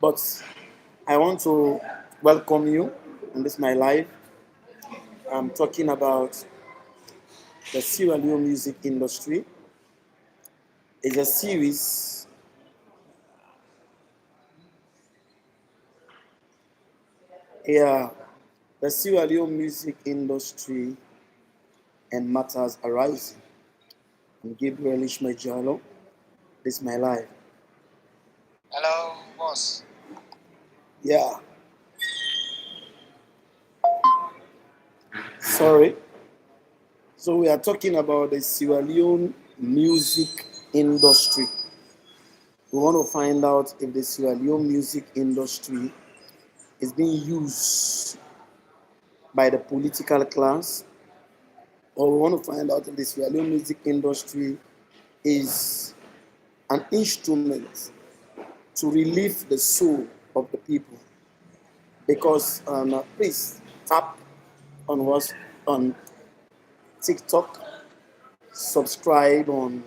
But I want to welcome you in this my life. I'm talking about the Sierra Leone music industry. It's a series. Yeah, the Sierra Leone music industry and matters arising. I'm Gabriel Ishmajalo. This is my life. Hello, boss. Yeah, sorry. So we are talking about the Sierra Leone music industry. We want to find out if the Sierra Leone music industry is being used by the political class, or we want to find out if the Sierra Leone music industry is an instrument to relieve the soul of the people. Because please tap on what's on TikTok, subscribe on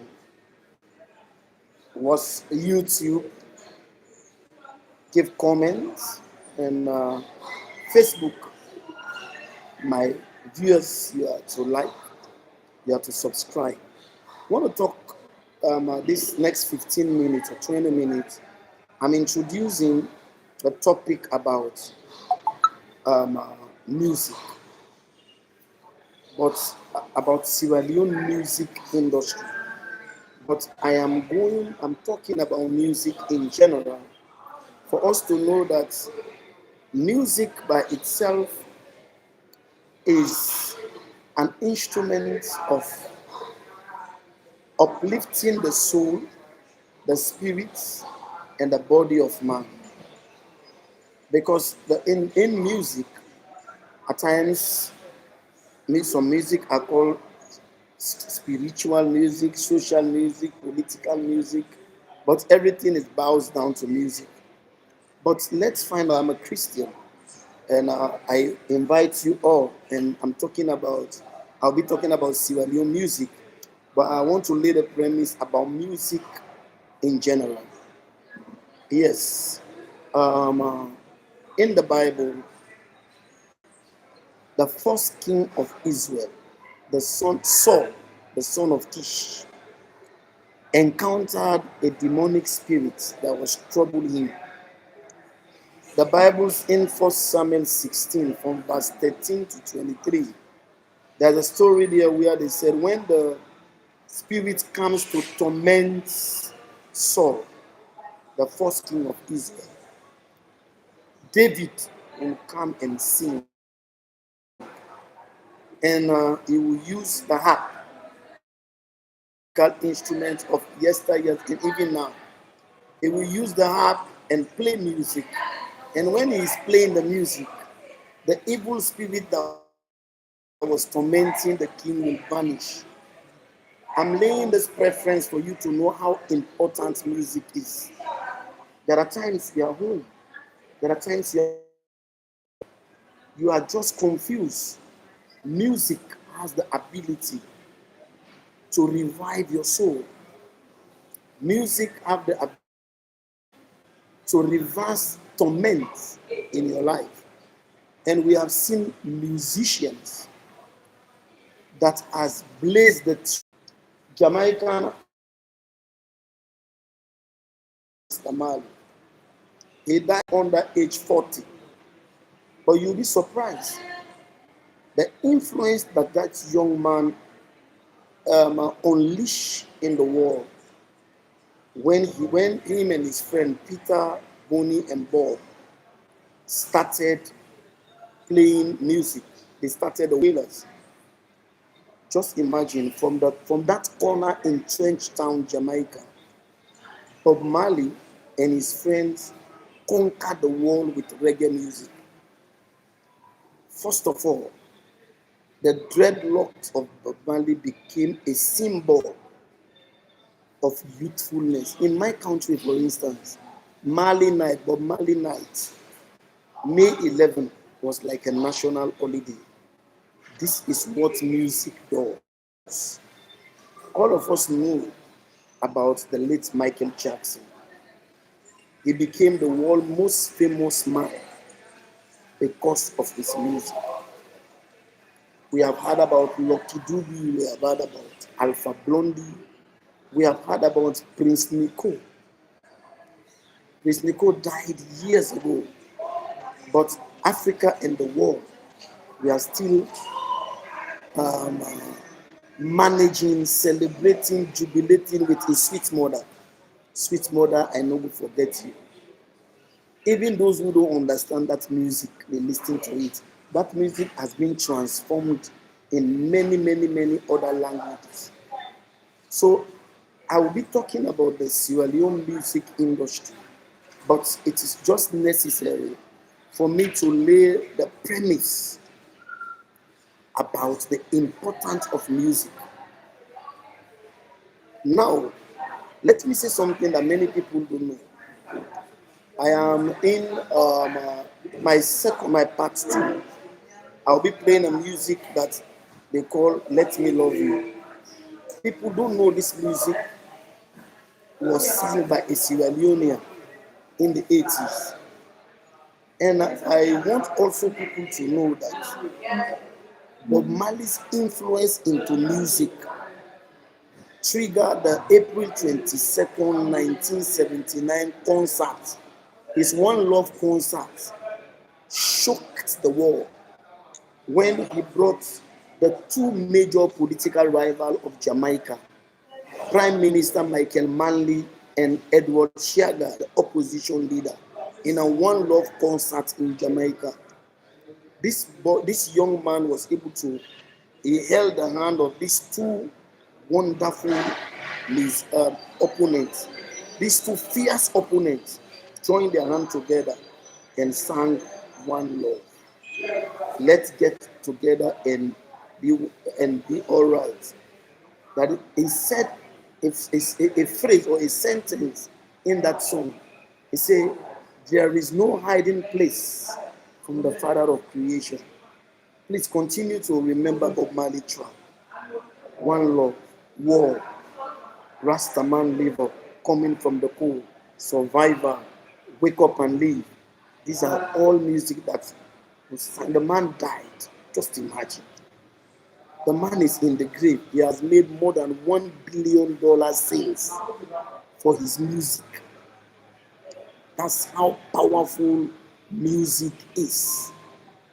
what's YouTube, give comments, and Facebook. My viewers, you are to like, you have to subscribe. I want to talk this next 15 minutes or 20 minutes. I'm introducing a topic about um, uh, music, but about Sierra Leone music industry. But I'm talking about music in general for us to know that music by itself is an instrument of uplifting the soul, the spirit, and the body of man. Because in music, at times, some music are called spiritual music, social music, political music, but everything is bows down to music. But let's find out I'm a Christian, and I invite you all, and I'll be talking about Sierra Leone music, but I want to lay the premise about music in general. Yes, um, uh, in the Bible, the first king of Israel, the son Saul, the son of Kish, encountered a demonic spirit that was troubling him. The Bible's in 1 Samuel 16, from verse 13 to 23. There's a story there where they said when the spirit comes to torment Saul, the first king of Israel, David will come and sing, and he will use the harp, instrument of yesteryear and even now. He will use the harp and play music. And when he is playing the music, the evil spirit that was tormenting the king will vanish. I'm laying this preference for you to know how important music is. There are times you are home. There are times you are just confused. Music has the ability to revive your soul. Music has the ability to reverse torment in your life. And we have seen musicians that has blazed the Jamaican Mali. He died under age 40. But you'll be surprised the influence that that young man unleashed in the world when him and his friend Peter, Bonnie, and Bob started playing music. They started the Wailers. Just imagine from that corner in Trench Town, Jamaica, Bob Marley and his friends conquered the world with reggae music. First of all, the dreadlocks of Bob Marley became a symbol of youthfulness. In my country, for instance, Marley Night, Bob Marley Night, May 11 was like a national holiday. This is what music does. All of us know about the late Michael Jackson. He became the world's most famous man because of his music. We have heard about Lucky Dube, we have heard about Alpha Blondie, we have heard about Prince Nico. Prince Nico died years ago, but Africa and the world, we are still managing, celebrating, jubilating with his sweet mother. Sweet mother, I never forget you. Even those who don't understand that music, they listen to it. That music has been transformed in many, many, many other languages. So I will be talking about the Sierra Leone music industry, but it is just necessary for me to lay the premise about the importance of music. Now, let me say something that many people don't know. I am in my part two. I'll be playing a music that they call "Let Me Love You." People don't know this music was sung by a Sierra Leonean in the 80s. And I want also people to know that Bob Marley's influence into music triggered the April 22nd, 1979 concert. His One Love concert shocked the world when he brought the two major political rivals of Jamaica, Prime Minister Michael Manley and Edward Shiaga, the opposition leader, in a One Love concert in Jamaica. This young man was able to, he held the hand of these two wonderful opponents, these two fierce opponents, joined their hand together and sang One Love. Let's get together and be all right. That he said a phrase or a sentence in that song. He said, "There is no hiding place from the Father of creation." Please continue to remember Bob Marley track. One Love, War, Rastaman Liver, Coming from the Cold, Survivor, Wake Up and Live. These are all music that was sang. The man died. Just imagine. The man is in the grave. He has made more than $1 billion sales for his music. That's how powerful music is.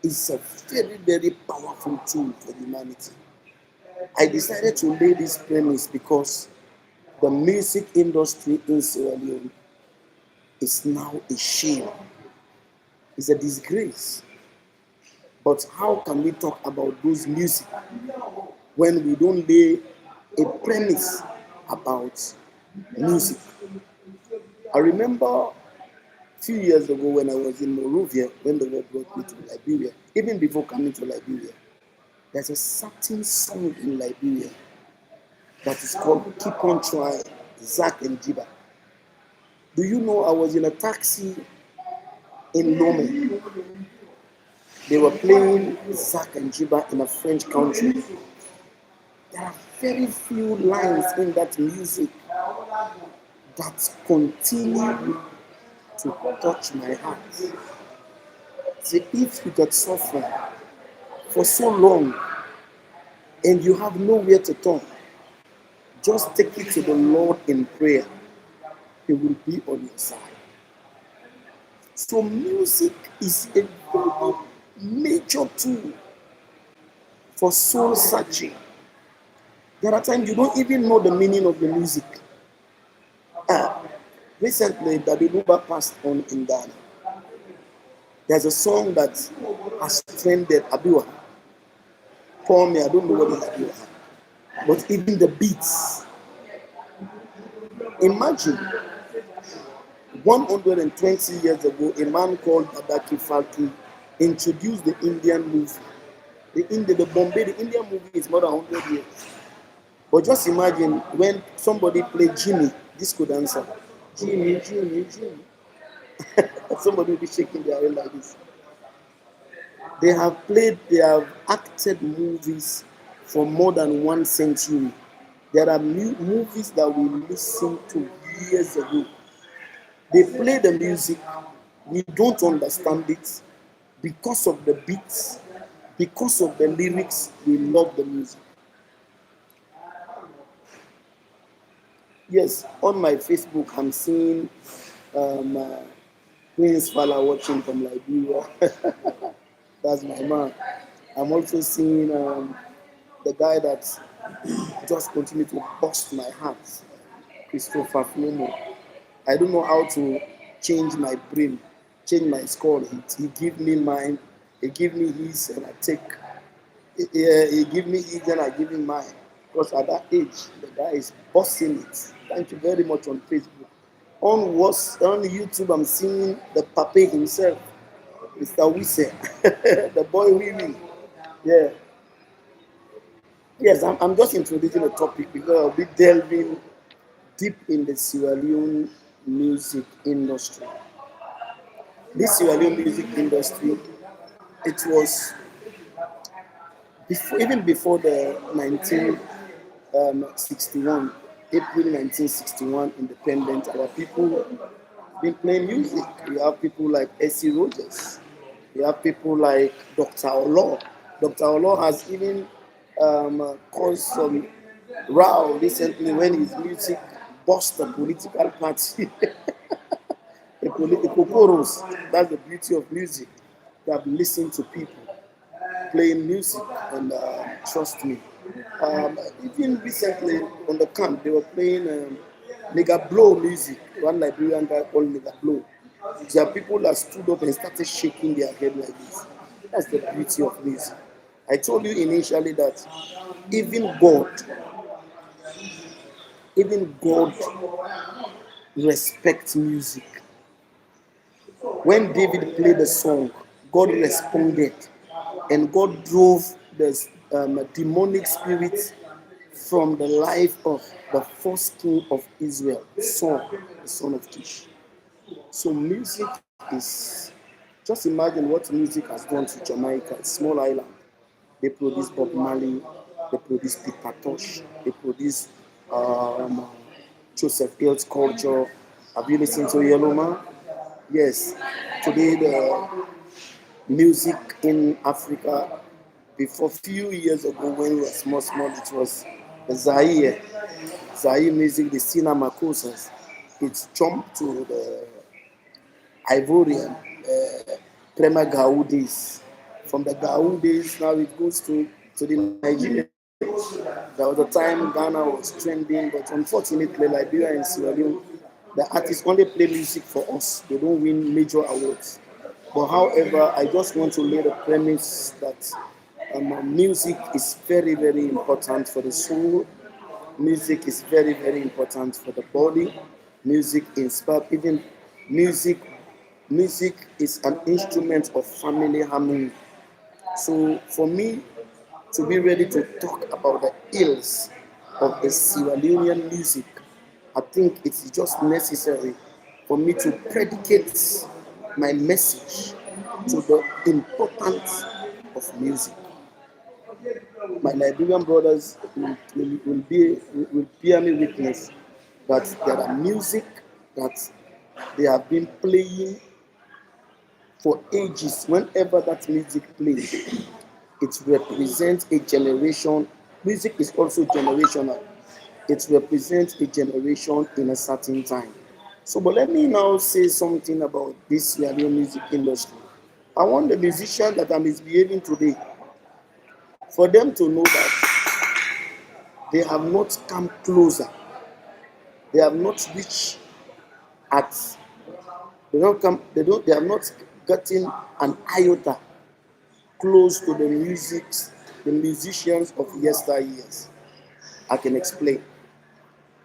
It's a very, very powerful tool for humanity. I decided to lay this premise because the music industry in Sierra Leone is now a shame. It's a disgrace. But how can we talk about those music when we don't lay a premise about music? I remember a few years ago when I was in Monrovia, when the Lord brought me to Liberia, even before coming to Liberia, there's a certain song in Liberia that is called Keep On Trying, Zach and Jiba. Do you know I was in a taxi in Lome? They were playing Zach and Jiba in a French country. There are very few lines in that music that continue to touch my heart. See, if you get suffering for so long and you have nowhere to turn, just take it to the Lord in prayer. He will be on your side. So music is a very major tool for soul searching. There are times you don't even know the meaning of the music. Ah, recently, Dabiluba passed on in Ghana. There's a song that has trended, Abiwa. For me, I don't know what is Abiwa. But even the beats. Imagine 120 years ago, a man called Adaki Falki introduced the Indian movie. The Indian movie is more than 100 years. But just imagine when somebody played Jimmy, disco dancer. Jimmy, Jimmy, Jimmy. Somebody will be shaking their head like this. They have acted movies for more than 1 century. There are movies that we listened to years ago. They play the music, we don't understand it because of the beats, because of the lyrics, we love the music. Yes, on my Facebook, I'm seeing um, uh, Prince Fala watching from Liberia. That's my man. I'm also seeing the guy that just continued to bust my heart, Christopher Flomo. I don't know how to change my brain, change my score. He give me mine, he give me his, and I take. He give me his, and I give him mine. Because at that age, the guy is busting it. Thank you very much on Facebook. On YouTube, I'm seeing the Pape himself, Mr. Wisse, the boy Willie. Yeah. Yes, I'm just introducing a topic because I'll be delving deep in the Sierra Leone music industry. This Sierra Leone music industry, it was before, even before the 1961, April 1961 independence. Our people been playing music. We have people like S.C. Rogers. We have people like Dr. Olo. Dr. Olo has even caused some row recently when his music bust a political party. A chorus. That's the beauty of music. You have listened to people playing music, and trust me. Even recently on the camp, they were playing nigga blow music. One Liberian guy called nigga blow. There are people that stood up and started shaking their head like this. That's the beauty of music. I told you initially that even God, even God respects music. When David played the song, God responded, and God drove the demonic spirits from the life of the first king of Israel, Saul, the son of Kish. So music is, just imagine what music has done to Jamaica, a small island. They produce Bob Marley, they produce Peter Tosh, they produce um, Joseph Hill's culture. Have you listened to Yellow Man? Yes. Today the music in Africa, before few years ago when we were small, it was Zaire. Zaire music, the Sina Makosas. It's jumped to the Ivorian Prema Gao days. From the Gao days, now it goes to the Nigerian. There was a time Ghana was trending, but unfortunately, Liberia and Sierra Leone, the artists only play music for us. They don't win major awards. But however, I just want to lay the premise that music is very, very important for the soul. Music is very, very important for the body. Music inspires, even music. Music is an instrument of family harmony. So for me to be ready to talk about the ills of the Sierra Leonean music, I think it's just necessary for me to predicate my message to the importance of music. My Liberian brothers will bear me witness that there are music that they have been playing for ages. Whenever that music plays, it represents a generation. Music is also generational. It represents a generation in a certain time. So, but let me now say something about this radio music industry. I want the musician that are misbehaving today for them to know that they have not come closer. They have not reached at. They don't come. They have not gotten an iota close to the music, the musicians of yesteryears. I can explain.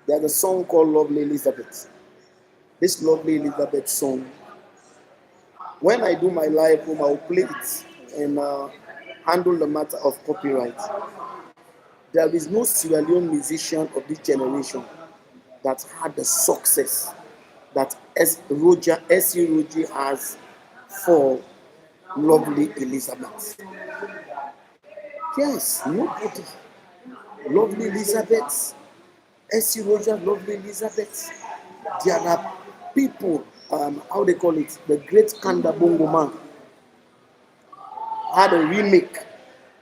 There's a song called Lovely Elizabeth. This Lovely Elizabeth song, when I do my live home, I'll play it and handle the matter of copyright. There is no Sierra Leone musician of this generation that had the success that S.E. Roger has for Lovely Elizabeth. Yes, nobody. Lovely Elizabeth, S.C. Roger, Lovely Elizabeth. There are people. how they call it, the Great Kanda Bongo Man had a remake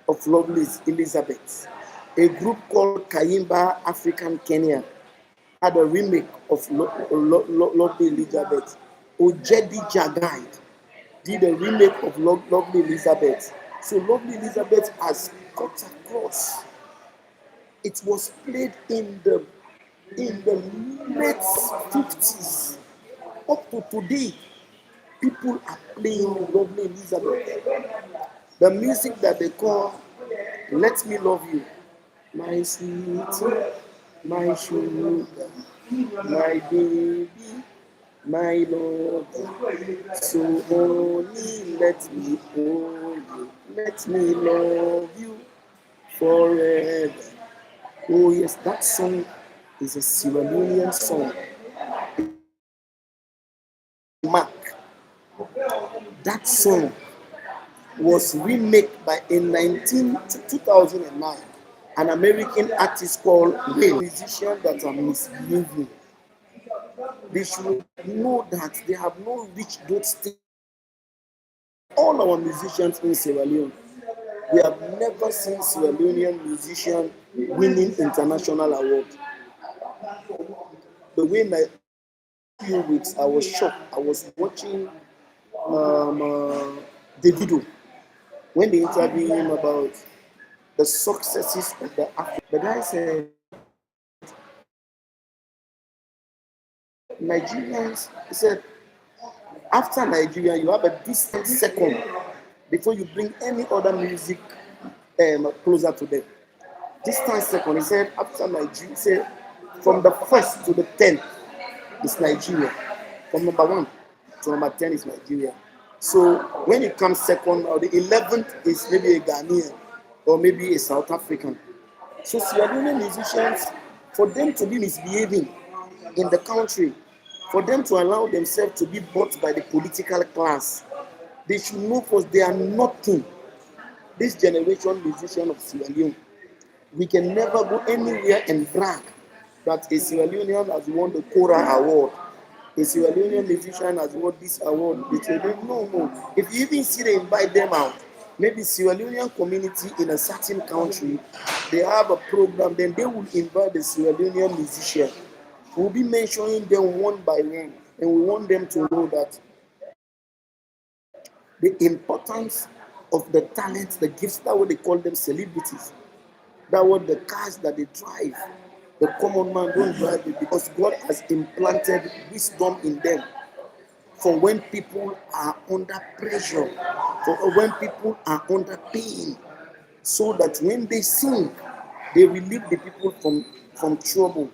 of Lovely Elizabeth. A group called Kayimba African Kenya had a remake of Lovely Elizabeth. Ojedi Jagai did a remake of Lovely Elizabeth. So Lovely Elizabeth has cut across. It was played in the late 50s. Up to today, people are playing Lovely Elizabeth. The music that they call Let Me Love You, my sweet, my sugar, my baby, my love. So only let me hold you, let me love you forever. Oh yes, that song is a Sierra Leonean song. Mark, that song was remade by in 2009 an American artist called Wayne. Musicians that are misbehaving, they should know that they have not reached those stages. All our musicians in Sierra Leone, we have never seen Sierra Leonean musician winning international award. The way my few weeks, I was shocked. I was watching Davido when they interviewed him about the successes of the Africa. The guy said, Nigerians, he said, after Nigeria, you have a distant second before you bring any other music closer to them. Distant second, he said, after Nigeria, he said, from the first to the 10th is Nigeria. From number 1 to number 10 is Nigeria. So when it comes second, or the 11th is maybe a Ghanaian or maybe a South African. So Sierra Leone musicians, for them to be misbehaving in the country, for them to allow themselves to be bought by the political class, they should know first they are nothing. This generation musician of Sierra Leone, we can never go anywhere and brag that a Sierra Leonean has won the Cora Award. A Sierra Leonean musician has won this award. No, no. If you even see they invite them out, maybe Sierra Leonean community in a certain country, they have a program, then they will invite the Sierra Leonean musician. We'll be mentioning them one by one, and we want them to know that the importance of the talents, the gifts, that what they call them celebrities. That what the cars that they drive. The common man don't drive it because God has implanted wisdom in them for when people are under pressure, for when people are under pain, so that when they sing, they relieve the people from trouble.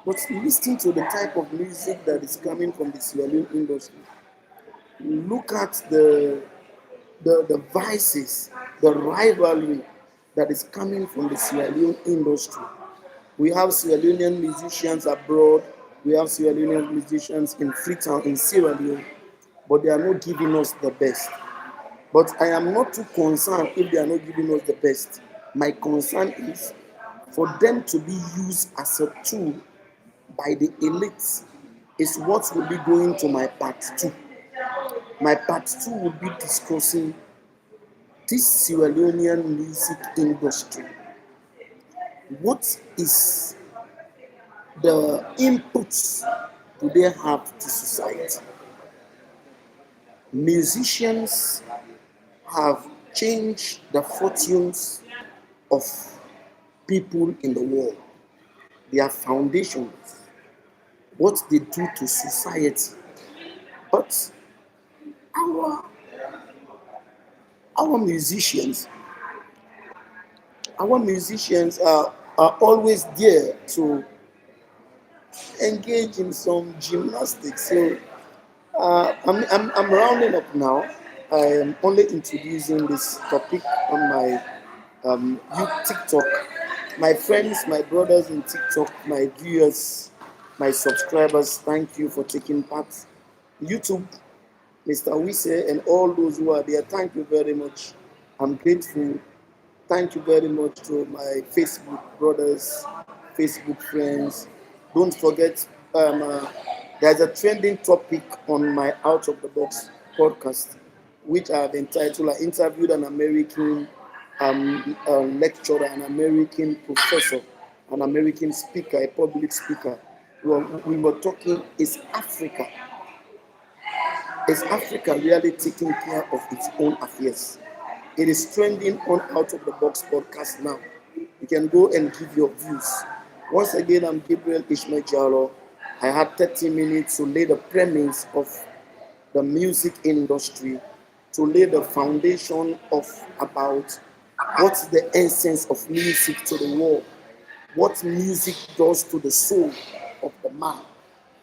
But listen to the type of music that is coming from the Sierra Leone industry. Look at the vices, the rivalry that is coming from the Sierra Leone industry. We have Sierra Leonean musicians abroad. We have Sierra Leonean musicians in Freetown, in Sierra Leone, but they are not giving us the best. But I am not too concerned if they are not giving us the best. My concern is for them to be used as a tool by the elites is what will be going to my part two. My part two will be discussing this Sierra Leonean music industry. What is the inputs do they have to society? Musicians have changed the fortunes of people in the world, their foundations, what they do to society. But our our musicians, our musicians are always there to engage in some gymnastics. So I'm rounding up now. I am only introducing this topic on my TikTok. My friends, my brothers in TikTok, my viewers, my subscribers, thank you for taking part. YouTube, Mr. Wise, and all those who are there, thank you very much. I'm grateful. Thank you very much to my Facebook brothers, Facebook friends. Don't forget There's a trending topic on my Out of the Box podcast, which I've entitled, I interviewed an American lecturer, an American professor, an American speaker, a public speaker. We were talking, is Africa really taking care of its own affairs? It is trending on Out of the Box podcast now. You can go and give your views. Once again, I'm Gabriel Ishmael Jalo. I had 30 minutes to lay the premise of the music industry, to lay the foundation of about what's the essence of music to the world, what music does to the soul of the man,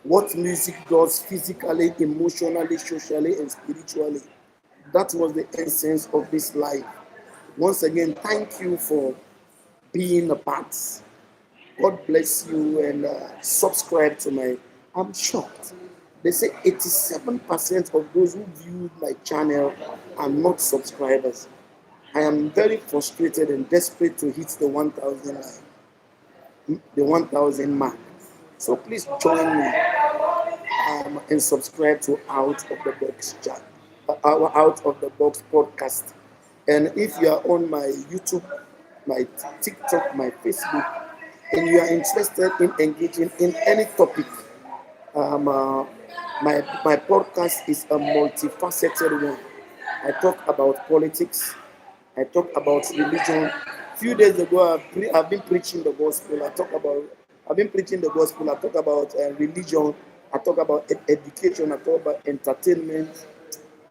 what music does physically, emotionally, socially, and spiritually. That was the essence of this life. Once again, thank you for being a part. God bless you and subscribe to my. I'm shocked. They say 87% of those who viewed my channel are not subscribers. I am very frustrated and desperate to hit the 1,000 mark. So please join me and subscribe to Out of the Box chat, our Out of the Box podcast. And if you are on my YouTube, my TikTok, my Facebook, and you are interested in engaging in any topic, um, uh, my podcast is a multifaceted one. I talk about politics. I talk about religion. A few days ago, I've been preaching the gospel. I've been preaching the gospel. I talk about religion. I talk about education. I talk about entertainment.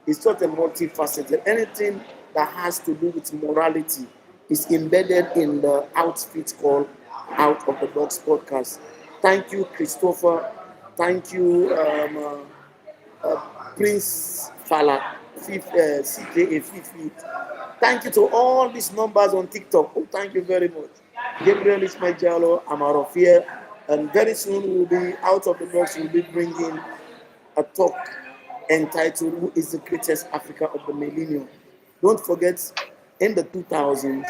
It's sort of multifaceted. Anything that has to do with morality is embedded in the outfit called Out of the Box podcast. Thank you, Christopher. Thank you, Prince Fala, CKA Fifi. Thank you to all these numbers on TikTok. Oh, thank you very much. Gabriel Ismail Jalo, I'm out of here. And very soon we'll be out of the box. We'll be bringing a talk entitled Who is the Greatest Africa of the Millennium? Don't forget, in the 2000s,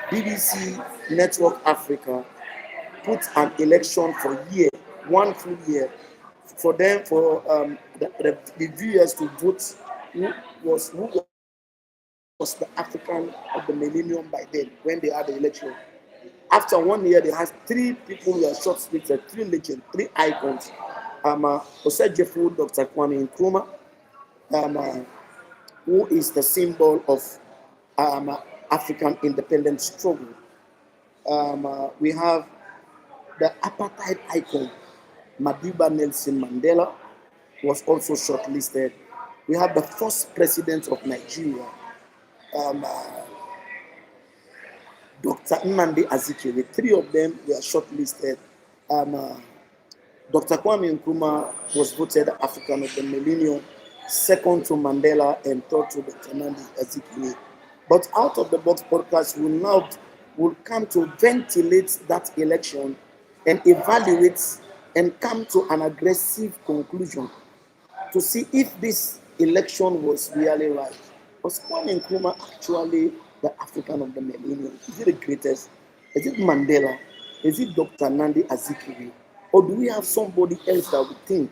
BBC Network Africa put an election for a year, one full year, for them, for the viewers to vote who was the African of the millennium by then when they had the election. After 1 year, they had three people who were shortlisted, three legends, three icons. Osejefo Dr. Kwame Nkrumah, um, uh, who is the symbol of African independence struggle. We have the apartheid icon, Madiba Nelson Mandela, was also shortlisted. We have the first president of Nigeria, um, uh, Dr. Nnamdi Azikiwe. Three of them were shortlisted. Um, uh, Dr. Kwame Nkrumah was voted African of the Millennium, second to Mandela, and third to Dr. Nnamdi Azikiwe. But Out of the Box podcast will come to ventilate that election and evaluate and come to an aggressive conclusion to see if this election was really right. Was Kwame Nkrumah actually the African of the millennium? Is it the greatest? Is it Mandela? Is it Dr. Nandi Azikiwe? Or do we have somebody else that we think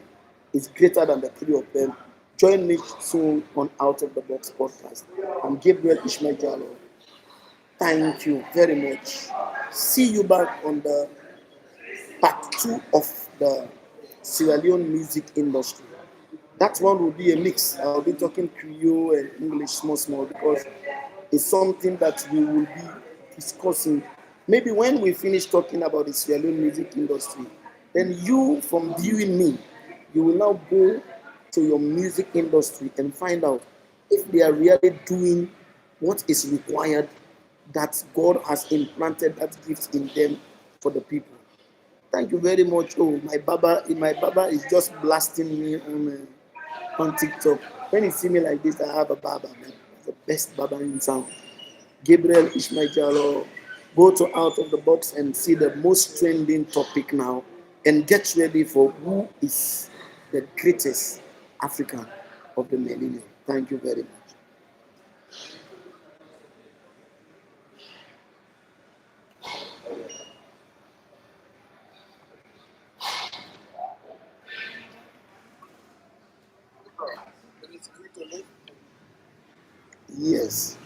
is greater than the three of them? Join me soon on Out of the Box podcast. I'm Gabriel Ishmael Jalo. Thank you very much. See you back on the part two of the Sierra Leone music industry. That one will be a mix. I'll be talking Creole and English small because it's something that we will be discussing. Maybe when we finish talking about the Sierra Leone music industry, then you, from viewing me, you will now go to your music industry and find out if they are really doing what is required, that God has implanted that gift in them for the people. Thank you very much. Oh, my baba is just blasting me on TikTok. When you see me like this, I have a baba, man. The best baba in town. Gabriel Ishmael Jalo. Go to Out of the Box and see the most trending topic now and get ready for who is the greatest African of the millennium. Thank you very much. Yes.